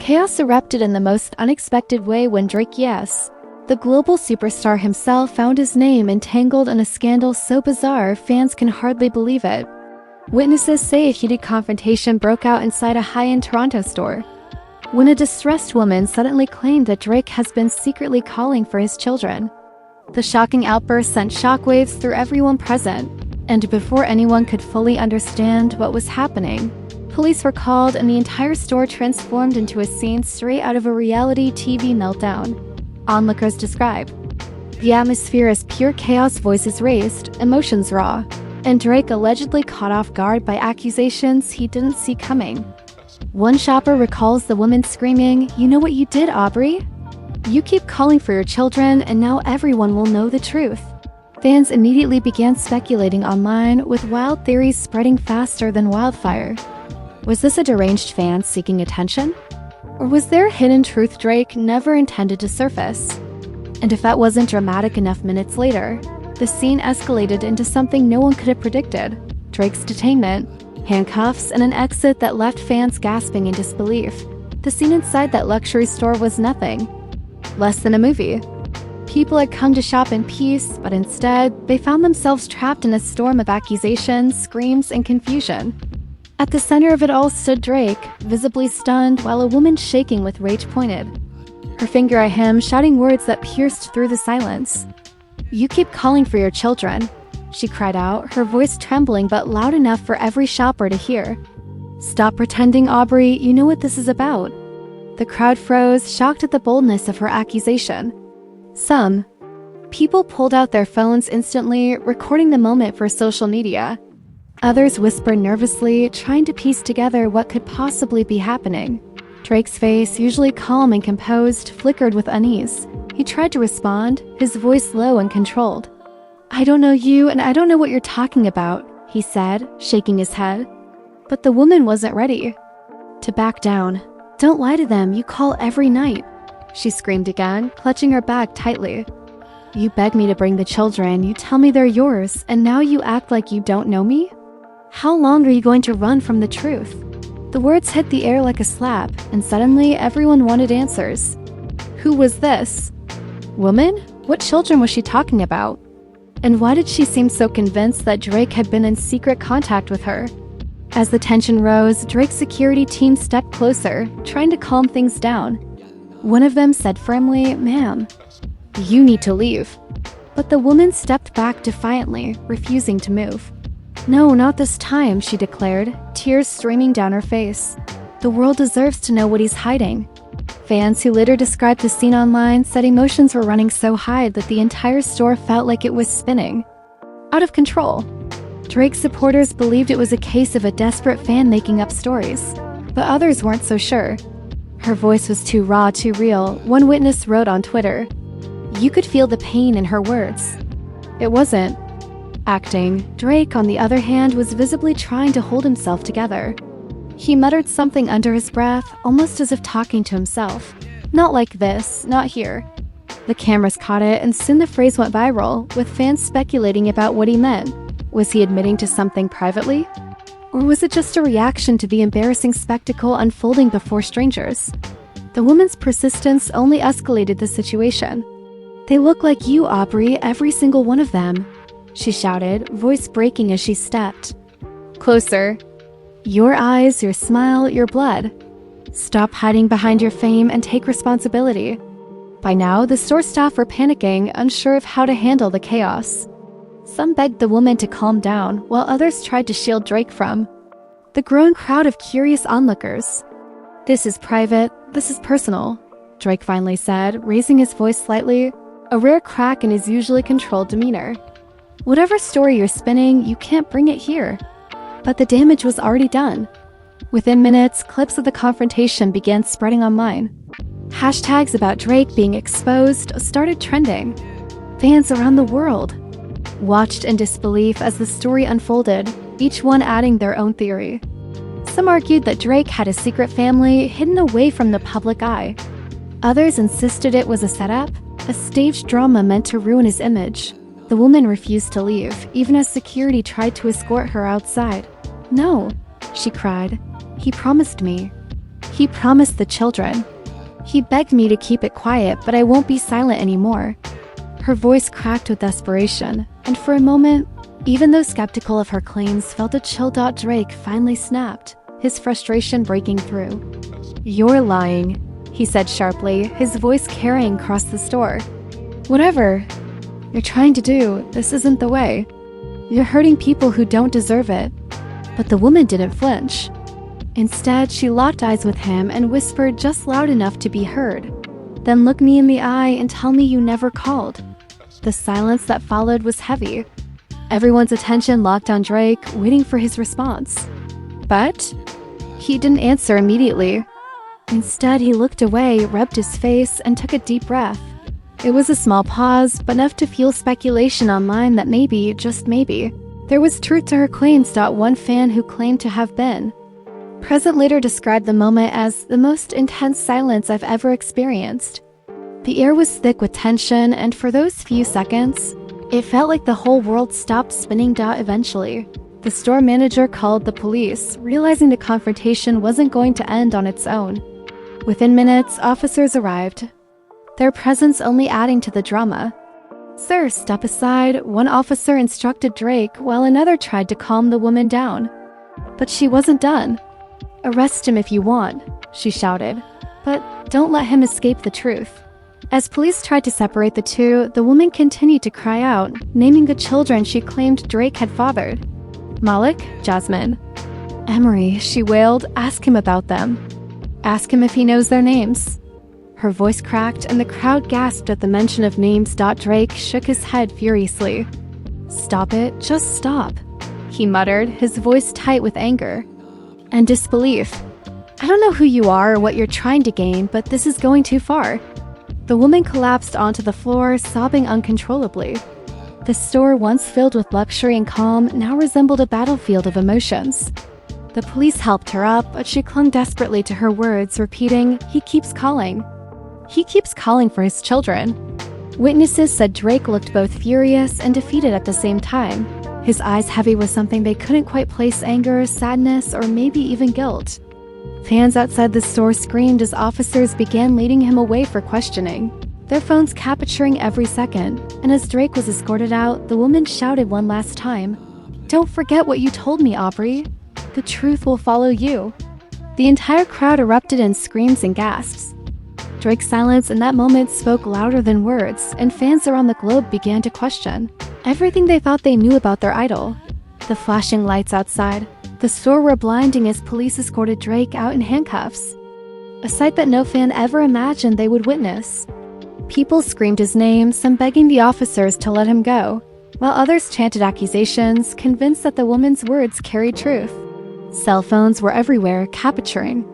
Chaos erupted in the most unexpected way when Drake Yes, the global superstar himself, found his name entangled in a scandal so bizarre fans can hardly believe it. Witnesses say a heated confrontation broke out inside a high-end Toronto store, when a distressed woman suddenly claimed that Drake has been secretly calling for his children. The shocking outburst sent shockwaves through everyone present, and before anyone could fully understand what was happening, police were called and the entire store transformed into a scene straight out of a reality TV meltdown. Onlookers describe the atmosphere as pure chaos, voices raised, emotions raw, and Drake allegedly caught off guard by accusations he didn't see coming. One shopper recalls the woman screaming, "You know what you did, Aubrey? You keep calling for your children, and now everyone will know the truth." Fans immediately began speculating online, with wild theories spreading faster than wildfire. Was this a deranged fan seeking attention? Or was there a hidden truth Drake never intended to surface? And if that wasn't dramatic enough, minutes later, the scene escalated into something no one could have predicted: Drake's detainment, handcuffs, and an exit that left fans gasping in disbelief. The scene inside that luxury store was nothing less than a movie. People had come to shop in peace, but instead, they found themselves trapped in a storm of accusations, screams, and confusion. At the center of it all stood Drake, visibly stunned, while a woman shaking with rage pointed her finger at him, shouting words that pierced through the silence. "You keep calling for your children," she cried out, her voice trembling but loud enough for every shopper to hear. "Stop pretending, Aubrey, you know what this is about." The crowd froze, shocked at the boldness of her accusation. Some people pulled out their phones instantly, recording the moment for social media. Others whispered nervously, trying to piece together what could possibly be happening. Drake's face, usually calm and composed, flickered with unease. He tried to respond, his voice low and controlled. "I don't know you, and I don't know what you're talking about," he said, shaking his head. But the woman wasn't ready to back down. "Don't lie to them, you call every night," she screamed again, clutching her bag tightly. "You beg me to bring the children, you tell me they're yours, and now you act like you don't know me? How long are you going to run from the truth?" The words hit the air like a slap, and suddenly everyone wanted answers. Who was this woman? What children was she talking about? And why did she seem so convinced that Drake had been in secret contact with her? As the tension rose, Drake's security team stepped closer, trying to calm things down. One of them said firmly, "Ma'am, you need to leave." But the woman stepped back defiantly, refusing to move. "No, not this time," she declared, tears streaming down her face. "The world deserves to know what he's hiding." Fans who later described the scene online said emotions were running so high that the entire store felt like it was spinning out of control. Drake's supporters believed it was a case of a desperate fan making up stories, but others weren't so sure. Her voice was too raw, too real, one witness wrote on Twitter. You could feel the pain in her words. It wasn't acting. Drake, on the other hand, was visibly trying to hold himself together. He muttered something under his breath, almost as if talking to himself. "Not like this, not here." The cameras caught it, and soon the phrase went viral, with fans speculating about what he meant. Was he admitting to something privately? Or was it just a reaction to the embarrassing spectacle unfolding before strangers? The woman's persistence only escalated the situation. "They look like you, Aubrey, every single one of them," she shouted, voice breaking as she stepped closer. "Your eyes, your smile, your blood. Stop hiding behind your fame and take responsibility." By now, the store staff were panicking, unsure of how to handle the chaos. Some begged the woman to calm down, while others tried to shield Drake from the growing crowd of curious onlookers. "This is private, this is personal," Drake finally said, raising his voice slightly, a rare crack in his usually controlled demeanor. "Whatever story you're spinning, you can't bring it here." But the damage was already done. Within minutes, clips of the confrontation began spreading online. Hashtags about Drake being exposed started trending. Fans around the world watched in disbelief as the story unfolded, each one adding their own theory. Some argued that Drake had a secret family hidden away from the public eye. Others insisted it was a setup, a staged drama meant to ruin his image. The woman refused to leave, even as security tried to escort her outside. "No," she cried. "He promised me." He promised the children. He begged me to keep it quiet, but I won't be silent anymore. Her voice cracked with desperation, and for a moment, even those skeptical of her claims felt a chill. Drake finally snapped, his frustration breaking through. "You're lying," he said sharply, his voice carrying across the store. "Whatever you're trying to do, this isn't the way. You're hurting people who don't deserve it." But the woman didn't flinch. Instead, she locked eyes with him and whispered just loud enough to be heard. "Then look me in the eye and tell me you never called." The silence that followed was heavy. Everyone's attention locked on Drake, waiting for his response. But he didn't answer immediately. Instead, he looked away, rubbed his face, and took a deep breath. It was a small pause, but enough to fuel speculation online that maybe, just maybe, there was truth to her claims. One fan who claimed to have been present later described the moment as the most intense silence I've ever experienced. The air was thick with tension, and for those few seconds, it felt like the whole world stopped spinning. Eventually, the store manager called the police, realizing the confrontation wasn't going to end on its own. Within minutes, officers arrived, their presence only adding to the drama. "Sir, step aside," one officer instructed Drake, while another tried to calm the woman down. But she wasn't done. "Arrest him if you want," she shouted, "but don't let him escape the truth." As police tried to separate the two, the woman continued to cry out, naming the children she claimed Drake had fathered. "Malik, Jasmine, Emery," she wailed, "ask him about them. Ask him if he knows their names." Her voice cracked, and the crowd gasped at the mention of names. Drake shook his head furiously. "Stop it, just stop," he muttered, his voice tight with anger and disbelief. "I don't know who you are or what you're trying to gain, but this is going too far." The woman collapsed onto the floor, sobbing uncontrollably. The store, once filled with luxury and calm, now resembled a battlefield of emotions. The police helped her up, but she clung desperately to her words, repeating, "He keeps calling. He keeps calling for his children." Witnesses said Drake looked both furious and defeated at the same time, his eyes heavy with something they couldn't quite place: anger, sadness, or maybe even guilt. Fans outside the store screamed as officers began leading him away for questioning, their phones capturing every second. And as Drake was escorted out, the woman shouted one last time, "Don't forget what you told me, Aubrey. The truth will follow you." The entire crowd erupted in screams and gasps. Drake's silence in that moment spoke louder than words, and fans around the globe began to question everything they thought they knew about their idol. The flashing lights outside the store were blinding as police escorted Drake out in handcuffs, a sight that no fan ever imagined they would witness. People screamed his name, some begging the officers to let him go, while others chanted accusations, convinced that the woman's words carried truth. Cell phones were everywhere, capturing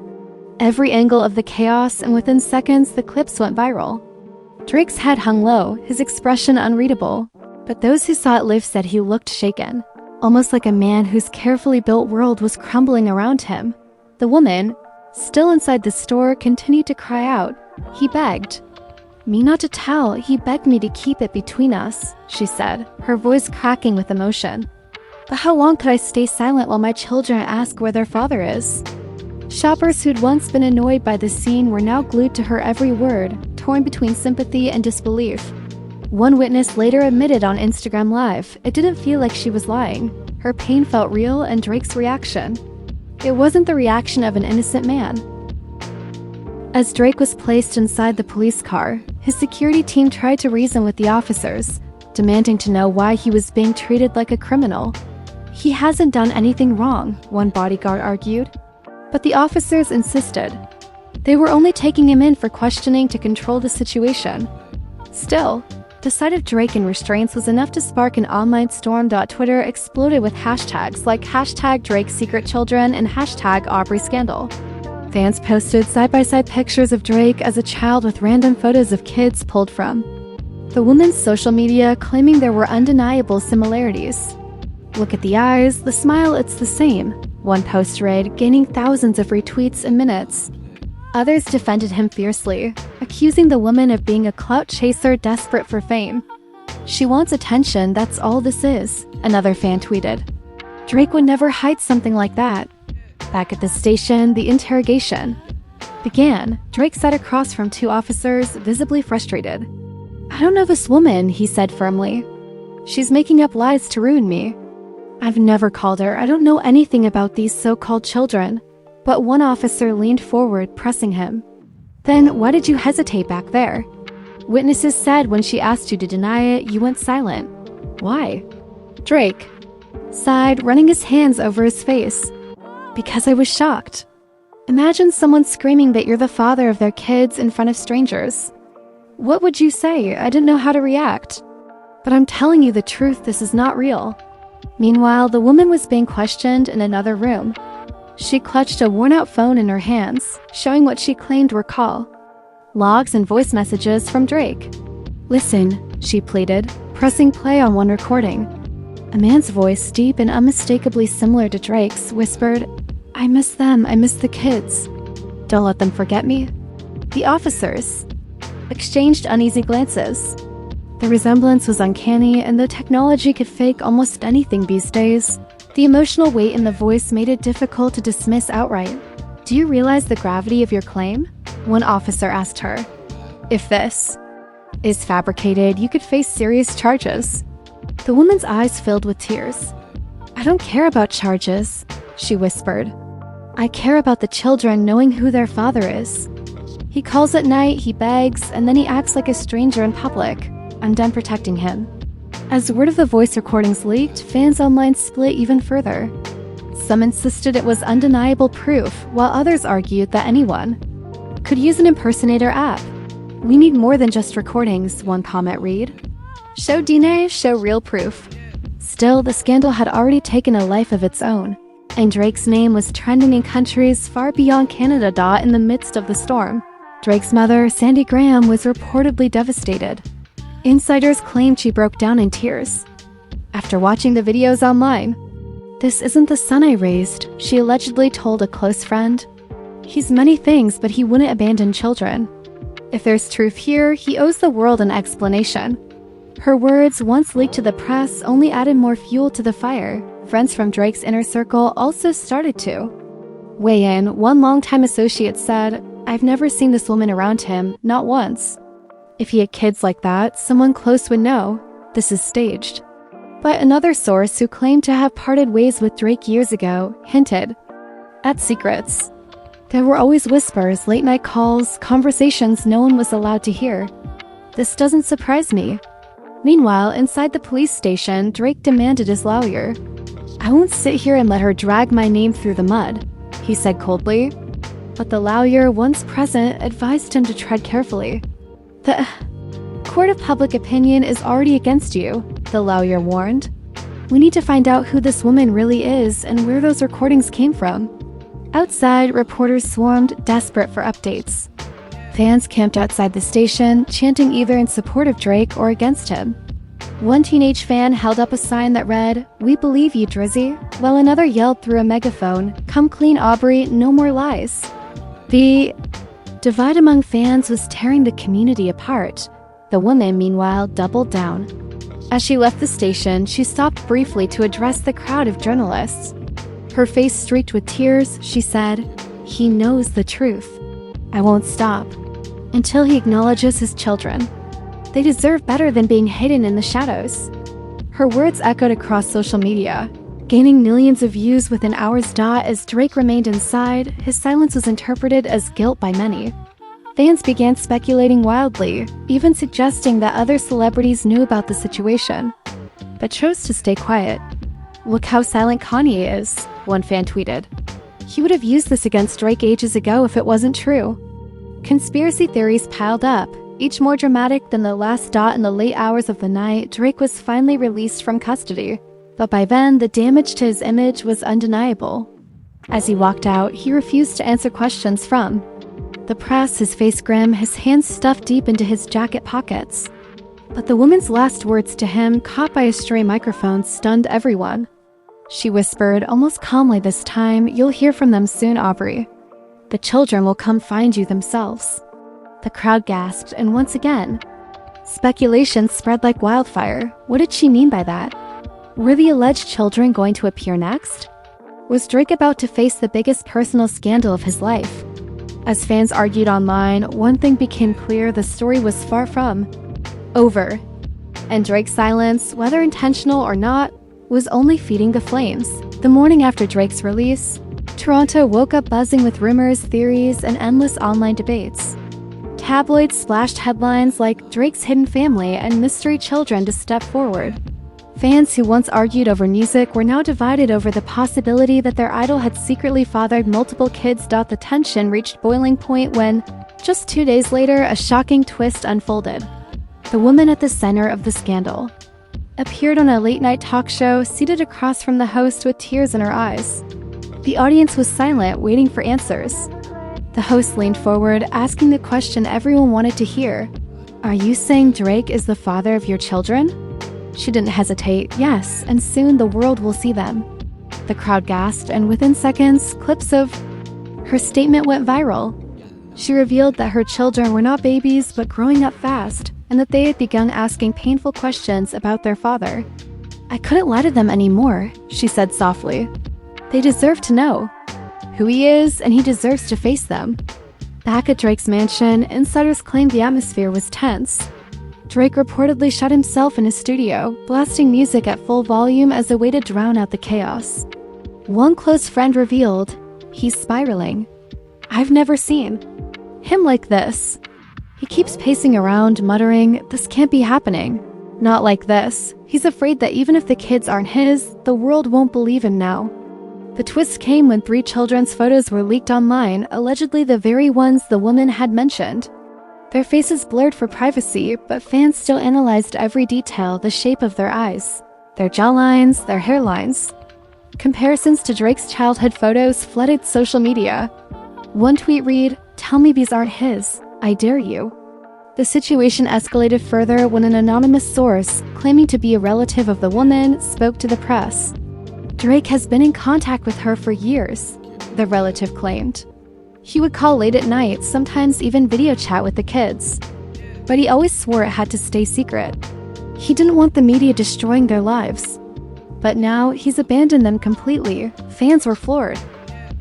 every angle of the chaos, and within seconds, the clips went viral. Drake's head hung low, his expression unreadable, but those who saw it live said he looked shaken, almost like a man whose carefully built world was crumbling around him. The woman, still inside the store, continued to cry out. "He begged me not to tell. He begged me to keep it between us," she said, her voice cracking with emotion. "But how long could I stay silent while my children ask where their father is?" Shoppers who'd once been annoyed by the scene were now glued to her every word, torn between sympathy and disbelief. One witness later admitted on Instagram Live, it didn't feel like she was lying. Her pain felt real, and Drake's reaction, it wasn't the reaction of an innocent man. As Drake was placed inside the police car, his security team tried to reason with the officers, demanding to know why he was being treated like a criminal. "He hasn't done anything wrong," one bodyguard argued. But the officers insisted. They were only taking him in for questioning to control the situation. Still, the sight of Drake in restraints was enough to spark an online storm. Twitter exploded with hashtags like #DrakeSecretChildren and #AubreyScandal. Fans posted side-by-side pictures of Drake as a child with random photos of kids pulled from the woman's social media, claiming there were undeniable similarities. "Look at the eyes, the smile, it's the same," one post read, gaining thousands of retweets in minutes. Others defended him fiercely, accusing the woman of being a clout chaser desperate for fame. "She wants attention, that's all this is," another fan tweeted. Drake would never hide something like that. Back at the station, the interrogation. began, Drake sat across from two officers, visibly frustrated. "I don't know this woman," he said firmly. "She's making up lies to ruin me. I've never called her. I don't know anything about these so-called children." But one officer leaned forward, pressing him. "Then why did you hesitate back there? Witnesses said when she asked you to deny it, you went silent. Why?" Drake sighed, running his hands over his face. "Because I was shocked. Imagine someone screaming that you're the father of their kids in front of strangers. What would you say? I didn't know how to react. But I'm telling you the truth, this is not real." Meanwhile, the woman was being questioned in another room. She clutched a worn-out phone in her hands, showing what she claimed were logs and voice messages from Drake. "Listen," she pleaded, pressing play on one recording. A man's voice, deep and unmistakably similar to Drake's, whispered, "I miss them, I miss the kids. Don't let them forget me." The officers exchanged uneasy glances. The resemblance was uncanny, and though technology could fake almost anything these days, the emotional weight in the voice made it difficult to dismiss outright. "Do you realize the gravity of your claim?" one officer asked her. "If this is fabricated, you could face serious charges." The woman's eyes filled with tears. "I don't care about charges," she whispered. "I care about the children knowing who their father is. He calls at night, he begs, and then he acts like a stranger in public. I'm done protecting him." As word of the voice recordings leaked, fans online split even further. Some insisted it was undeniable proof, while others argued that anyone could use an impersonator app. "We need more than just recordings," one comment read. "Show DNA, show real proof." Still, the scandal had already taken a life of its own, and Drake's name was trending in countries far beyond Canada. In the midst of the storm, Drake's mother, Sandy Graham, was reportedly devastated. Insiders claimed she broke down in tears after watching the videos online. "This isn't the son I raised," she allegedly told a close friend. "He's many things, but he wouldn't abandon children. If there's truth here, he owes the world an explanation." Her words, once leaked to the press, only added more fuel to the fire. Friends from Drake's inner circle also started to weigh in. One longtime associate said, "I've never seen this woman around him, not once. If he had kids like that, someone close would know. This is staged." But another source, who claimed to have parted ways with Drake years ago, hinted at secrets. There were always whispers, late-night calls, conversations no one was allowed to hear. "This doesn't surprise me." Meanwhile, inside the police station, Drake demanded his lawyer. "I won't sit here and let her drag my name through the mud," he said coldly. But the lawyer, once present, advised him to tread carefully. "The court of public opinion is already against you," the lawyer warned. "We need to find out who this woman really is and where those recordings came from." Outside, reporters swarmed, desperate for updates. Fans camped outside the station, chanting either in support of Drake or against him. One teenage fan held up a sign that read, "We believe you, Drizzy," while another yelled through a megaphone, "Come clean, Aubrey, no more lies." The divide among fans was tearing the community apart. The woman, meanwhile, doubled down. As she left the station, she stopped briefly to address the crowd of journalists. Her face streaked with tears, she said, "He knows the truth. I won't stop until he acknowledges his children. They deserve better than being hidden in the shadows." Her words echoed across social media, gaining millions of views within hours. As Drake remained inside, his silence was interpreted as guilt by many. Fans began speculating wildly, even suggesting that other celebrities knew about the situation, but chose to stay quiet. "Look how silent Kanye is," one fan tweeted. "He would have used this against Drake ages ago if it wasn't true." Conspiracy theories piled up, each more dramatic than the last. In the late hours of the night, Drake was finally released from custody. But by then, the damage to his image was undeniable. As he walked out, he refused to answer questions from the press, his face grim, his hands stuffed deep into his jacket pockets. But the woman's last words to him, caught by a stray microphone, stunned everyone. She whispered, almost calmly this time, "You'll hear from them soon, Aubrey. The children will come find you themselves." The crowd gasped, and once again, speculation spread like wildfire. What did she mean by that? Were the alleged children going to appear next? Was Drake about to face the biggest personal scandal of his life? As fans argued online, one thing became clear: the story was far from over. And Drake's silence, whether intentional or not, was only feeding the flames. The morning after Drake's release, Toronto woke up buzzing with rumors, theories, and endless online debates. Tabloids splashed headlines like "Drake's hidden family" and "mystery children to step forward." Fans who once argued over music were now divided over the possibility that their idol had secretly fathered multiple kids. The tension reached boiling point when, just 2 days later, a shocking twist unfolded. The woman at the center of the scandal appeared on a late-night talk show, seated across from the host with tears in her eyes. The audience was silent, waiting for answers. The host leaned forward, asking the question everyone wanted to hear. "Are you saying Drake is the father of your children?" She didn't hesitate. "Yes, and soon the world will see them." The crowd gasped, and within seconds, clips of her statement went viral. She revealed that her children were not babies, but growing up fast, and that they had begun asking painful questions about their father. "I couldn't lie to them anymore," she said softly. "They deserve to know who he is, and he deserves to face them." Back at Drake's mansion, insiders claimed the atmosphere was tense. Drake reportedly shut himself in his studio, blasting music at full volume as a way to drown out the chaos. One close friend revealed, "He's spiraling. I've never seen him like this. He keeps pacing around, muttering, 'This can't be happening. Not like this.' He's afraid that even if the kids aren't his, the world won't believe him now." The twist came when 3 children's photos were leaked online, allegedly the very ones the woman had mentioned. Their faces blurred for privacy, but fans still analyzed every detail: the shape of their eyes, their jawlines, their hairlines. Comparisons to Drake's childhood photos flooded social media. One tweet read, "Tell me these aren't his. I dare you." The situation escalated further when an anonymous source, claiming to be a relative of the woman, spoke to the press. "Drake has been in contact with her for years," the relative claimed. "He would call late at night, sometimes even video chat with the kids. But he always swore it had to stay secret. He didn't want the media destroying their lives. But now he's abandoned them completely." Fans were floored.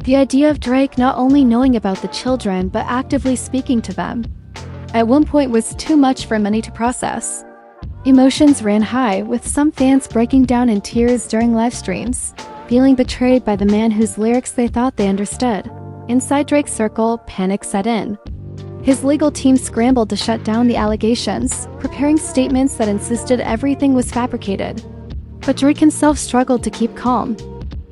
The idea of Drake not only knowing about the children, but actively speaking to them, at one point, was too much for many to process. Emotions ran high, with some fans breaking down in tears during live streams, feeling betrayed by the man whose lyrics they thought they understood. Inside Drake's circle, panic set in. His legal team scrambled to shut down the allegations, preparing statements that insisted everything was fabricated. But Drake himself struggled to keep calm.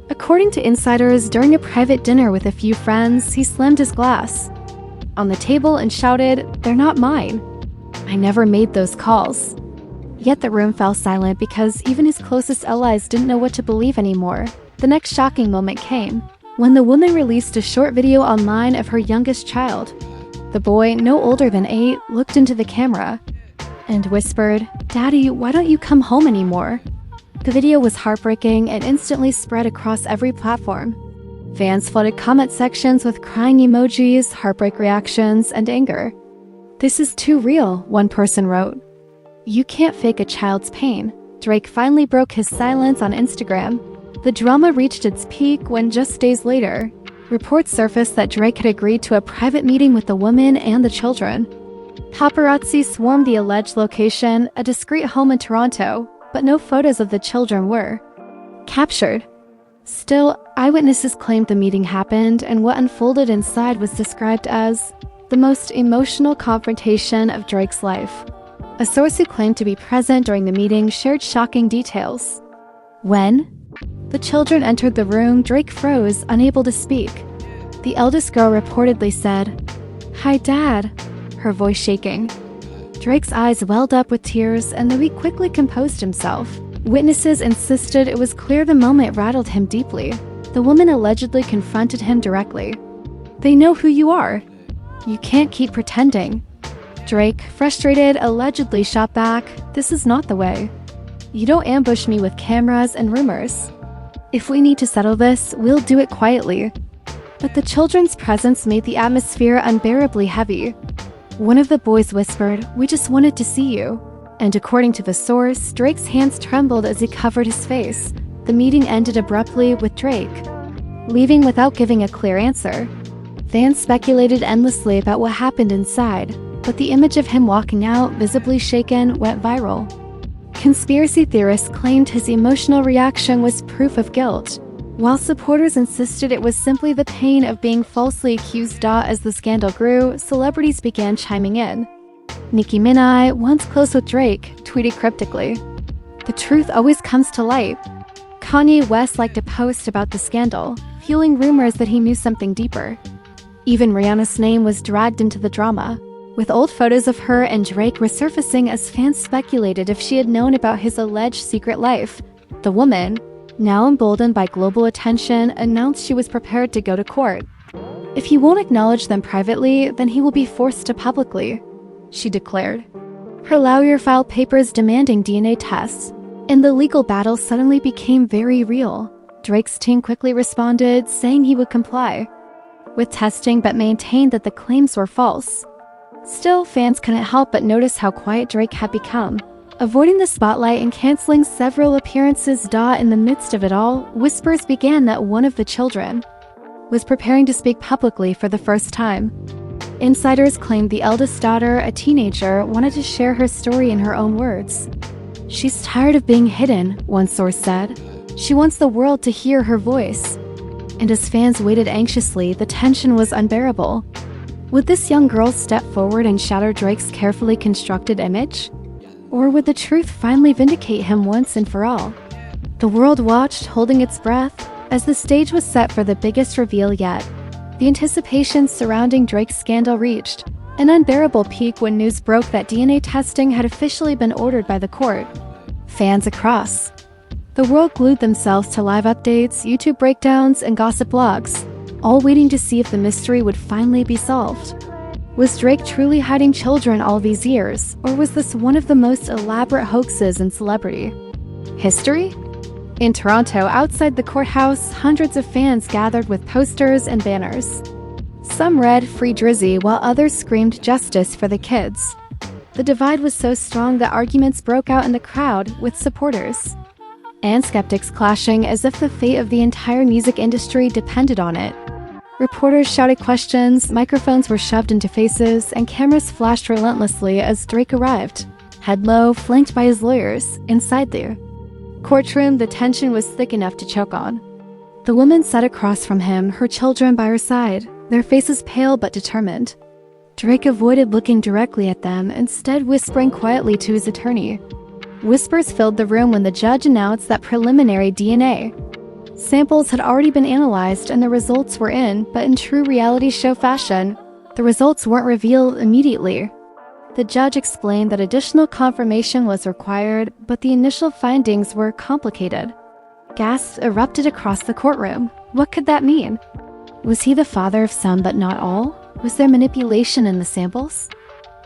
According to insiders, during a private dinner with a few friends, he slammed his glass on the table and shouted, "They're not mine. I never made those calls." Yet the room fell silent because even his closest allies didn't know what to believe anymore. The next shocking moment came when the woman released a short video online of her youngest child. The boy, no older than 8, looked into the camera and whispered, "Daddy, why don't you come home anymore?" The video was heartbreaking and instantly spread across every platform. Fans flooded comment sections with crying emojis, heartbreak reactions, and anger. "This is too real," one person wrote. "You can't fake a child's pain." Drake finally broke his silence on Instagram. The drama reached its peak when, just days later, reports surfaced that Drake had agreed to a private meeting with the woman and the children. Paparazzi swarmed the alleged location, a discreet home in Toronto, but no photos of the children were captured. Still, eyewitnesses claimed the meeting happened, and what unfolded inside was described as the most emotional confrontation of Drake's life. A source who claimed to be present during the meeting shared shocking details. When the children entered the room, Drake froze, unable to speak. The eldest girl reportedly said, "Hi, Dad," her voice shaking. Drake's eyes welled up with tears, and though he quickly composed himself, witnesses insisted it was clear the moment rattled him deeply. The woman allegedly confronted him directly. "They know who you are. You can't keep pretending." Drake, frustrated, allegedly shot back, "This is not the way. You don't ambush me with cameras and rumors. If we need to settle this, we'll do it quietly." But the children's presence made the atmosphere unbearably heavy. One of the boys whispered, "We just wanted to see you." And according to the source, Drake's hands trembled as he covered his face. The meeting ended abruptly with Drake leaving without giving a clear answer. Fans speculated endlessly about what happened inside, but the image of him walking out, visibly shaken, went viral. Conspiracy theorists claimed his emotional reaction was proof of guilt, while supporters insisted it was simply the pain of being falsely accused. As the scandal grew, celebrities began chiming in. Nicki Minaj, once close with Drake, tweeted cryptically, "The truth always comes to light." Kanye West liked a post about the scandal, fueling rumors that he knew something deeper. Even Rihanna's name was dragged into the drama, with old photos of her and Drake resurfacing as fans speculated if she had known about his alleged secret life. The woman, now emboldened by global attention, announced she was prepared to go to court. "If he won't acknowledge them privately, then he will be forced to publicly," she declared. Her lawyer filed papers demanding DNA tests, and the legal battle suddenly became very real. Drake's team quickly responded, saying he would comply with testing but maintained that the claims were false. Still, fans couldn't help but notice how quiet Drake had become, avoiding the spotlight and canceling several appearances. In the midst of it all, whispers began that one of the children was preparing to speak publicly for the first time. Insiders claimed the eldest daughter, a teenager, wanted to share her story in her own words. "She's tired of being hidden," one source said. "She wants the world to hear her voice." And as fans waited anxiously, the tension was unbearable. Would this young girl step forward and shatter Drake's carefully constructed image? Or would the truth finally vindicate him once and for all? The world watched, holding its breath, as the stage was set for the biggest reveal yet. The anticipation surrounding Drake's scandal reached an unbearable peak when news broke that DNA testing had officially been ordered by the court. Fans across the world glued themselves to live updates, YouTube breakdowns, and gossip blogs, all waiting to see if the mystery would finally be solved. Was Drake truly hiding children all these years, or was this one of the most elaborate hoaxes in celebrity history? In Toronto, outside the courthouse, hundreds of fans gathered with posters and banners. Some read "Free Drizzy," while others screamed "Justice for the kids." The divide was so strong that arguments broke out in the crowd, with supporters and skeptics clashing as if the fate of the entire music industry depended on it. Reporters shouted questions, microphones were shoved into faces, and cameras flashed relentlessly as Drake arrived, head low, flanked by his lawyers. Inside the courtroom, the tension was thick enough to choke on. The woman sat across from him, her children by her side, their faces pale but determined. Drake avoided looking directly at them, instead whispering quietly to his attorney. Whispers filled the room when the judge announced that preliminary DNA samples had already been analyzed and the results were in, but in true reality show fashion, the results weren't revealed immediately. The judge explained that additional confirmation was required, but the initial findings were complicated. Gasps erupted across the courtroom. What could that mean? Was he the father of some but not all? Was there manipulation in the samples?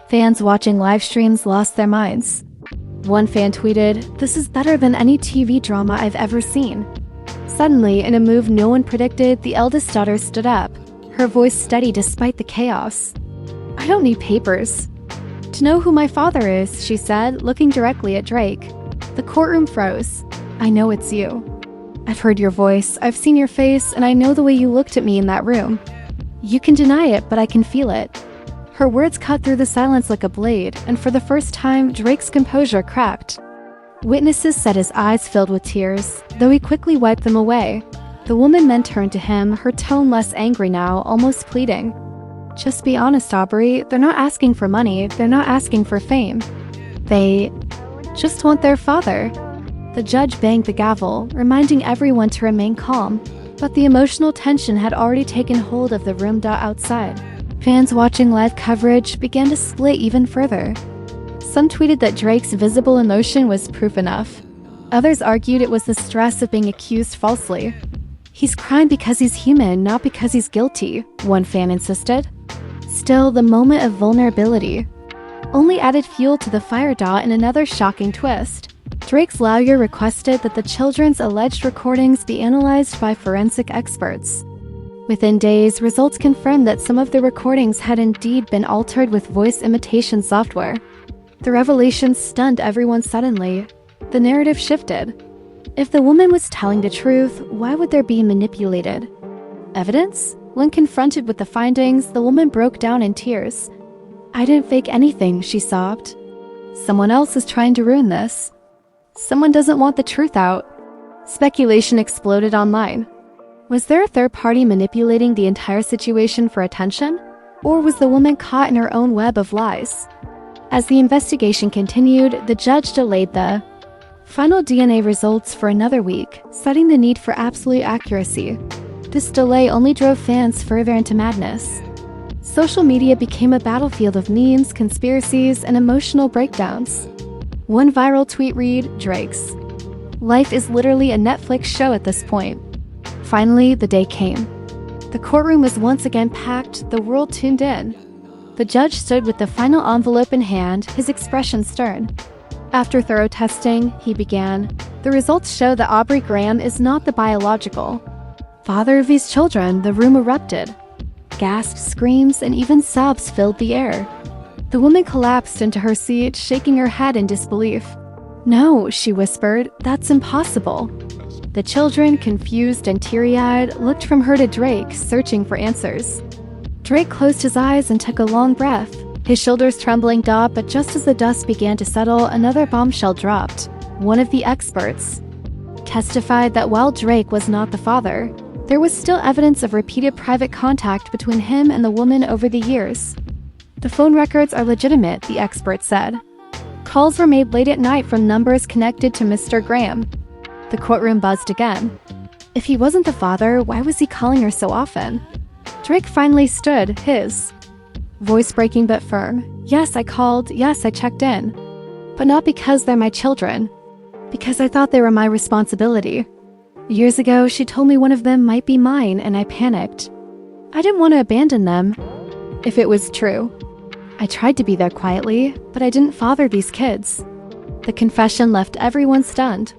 Fans watching live streams lost their minds. One fan tweeted, "This is better than any TV drama I've ever seen." Suddenly, in a move no one predicted, the eldest daughter stood up, her voice steady despite the chaos. "I don't need papers to know who my father is," she said, looking directly at Drake. The courtroom froze. "I know it's you. I've heard your voice, I've seen your face, and I know the way you looked at me in that room. You can deny it, but I can feel it." Her words cut through the silence like a blade, and for the first time, Drake's composure cracked. Witnesses said his eyes filled with tears, though he quickly wiped them away. The woman then turned to him, her tone less angry now, almost pleading. "Just be honest, Aubrey. They're not asking for money. They're not asking for fame. They just want their father." The judge banged the gavel, reminding everyone to remain calm, but the emotional tension had already taken hold of the room. Outside, fans watching live coverage began to split even further. Some tweeted that Drake's visible emotion was proof enough. Others argued it was the stress of being accused falsely. "He's crying because he's human, not because he's guilty," one fan insisted. Still, the moment of vulnerability only added fuel to the fire. In another shocking twist, Drake's lawyer requested that the children's alleged recordings be analyzed by forensic experts. Within days, results confirmed that some of the recordings had indeed been altered with voice imitation software. The revelation stunned everyone suddenly. The narrative shifted. If the woman was telling the truth, why would there be manipulated evidence? When confronted with the findings, the woman broke down in tears. "I didn't fake anything," she sobbed. "Someone else is trying to ruin this. Someone doesn't want the truth out." Speculation exploded online. Was there a third party manipulating the entire situation for attention? Or was the woman caught in her own web of lies? As the investigation continued, the judge delayed the final DNA results for another week, citing the need for absolute accuracy. This delay only drove fans further into madness. Social media became a battlefield of memes, conspiracies, and emotional breakdowns. One viral tweet read, "Drake's life is literally a Netflix show at this point." Finally, the day came. The courtroom was once again packed, the world tuned in. The judge stood with the final envelope in hand, his expression stern. After thorough testing, he began, "The results show that Aubrey Graham is not the biological father of these children." The room erupted. Gasps, screams, and even sobs filled the air. The woman collapsed into her seat, shaking her head in disbelief. "No," she whispered, "that's impossible." The children, confused and teary-eyed, looked from her to Drake, searching for answers. Drake closed his eyes and took a long breath, his shoulders trembling. But just as the dust began to settle, another bombshell dropped. One of the experts testified that while Drake was not the father, there was still evidence of repeated private contact between him and the woman over the years. "The phone records are legitimate," the expert said. "Calls were made late at night from numbers connected to Mr. Graham." The courtroom buzzed again. If he wasn't the father, why was he calling her so often? Drake finally stood, his voice breaking but firm. "Yes, I called. Yes, I checked in. But not because they're my children. Because I thought they were my responsibility. Years ago, she told me one of them might be mine, and I panicked. I didn't want to abandon them, if it was true. I tried to be there quietly, but I didn't father these kids." The confession left everyone stunned.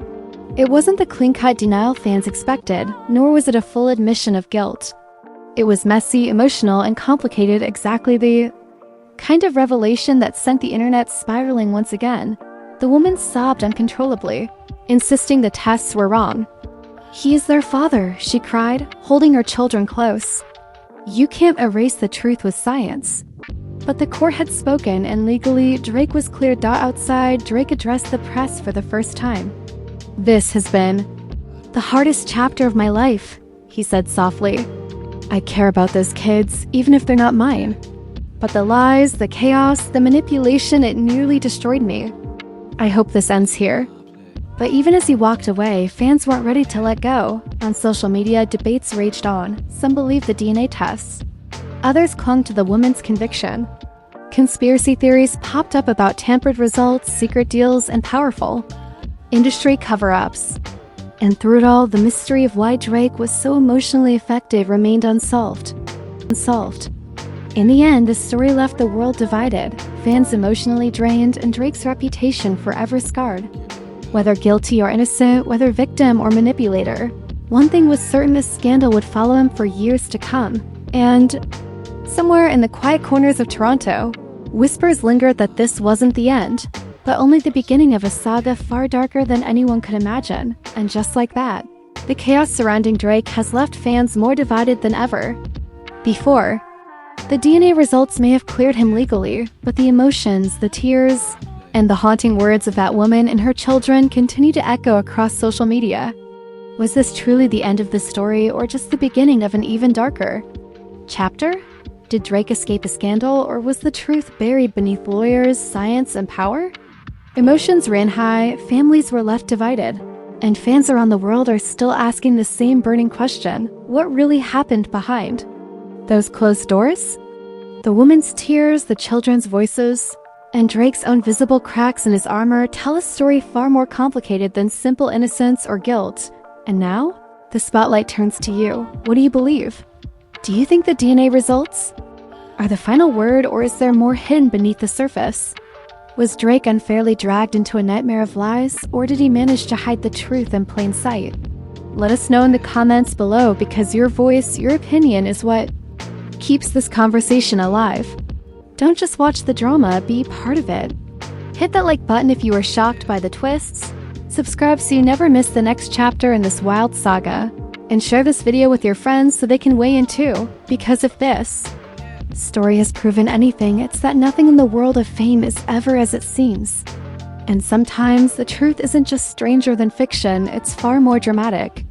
It wasn't the clean-cut denial fans expected, nor was it a full admission of guilt. It was messy, emotional, and complicated, exactly the kind of revelation that sent the internet spiraling once again. The woman sobbed uncontrollably, insisting the tests were wrong. "He is their father," she cried, holding her children close. "You can't erase the truth with science." But the court had spoken, and legally, Drake was cleared. Outside, Drake addressed the press for the first time. "This has been the hardest chapter of my life," he said softly. "I care about those kids, even if they're not mine. But the lies, the chaos, the manipulation, it nearly destroyed me. I hope this ends here." But even as he walked away, fans weren't ready to let go. On social media, debates raged on. Some believed the DNA tests. Others clung to the woman's conviction. Conspiracy theories popped up about tampered results, secret deals, and powerful industry cover-ups. And through it all, the mystery of why Drake was so emotionally affected remained unsolved. In the end, the story left the world divided, fans emotionally drained, and Drake's reputation forever scarred. Whether guilty or innocent, whether victim or manipulator, one thing was certain: this scandal would follow him for years to come. And somewhere in the quiet corners of Toronto, whispers lingered that this wasn't the end, but only the beginning of a saga far darker than anyone could imagine. And just like that, the chaos surrounding Drake has left fans more divided than ever before. The DNA results may have cleared him legally, but the emotions, the tears, and the haunting words of that woman and her children continue to echo across social media. Was this truly the end of the story, or just the beginning of an even darker chapter? Did Drake escape a scandal, or was the truth buried beneath lawyers, science, and power? Emotions ran high, families were left divided, and fans around the world are still asking the same burning question: what really happened behind those closed doors? The woman's tears, the children's voices, and Drake's own visible cracks in his armor tell a story far more complicated than simple innocence or guilt. And now, the spotlight turns to you. What do you believe? Do you think the DNA results are the final word, or is there more hidden beneath the surface? Was Drake unfairly dragged into a nightmare of lies, or did he manage to hide the truth in plain sight? Let us know in the comments below, because your voice, your opinion is what keeps this conversation alive. Don't just watch the drama, be part of it. Hit that like button if you were shocked by the twists. Subscribe so you never miss the next chapter in this wild saga. And share this video with your friends so they can weigh in too, because if this story has proven anything, it's that nothing in the world of fame is ever as it seems. And sometimes the truth isn't just stranger than fiction, it's far more dramatic.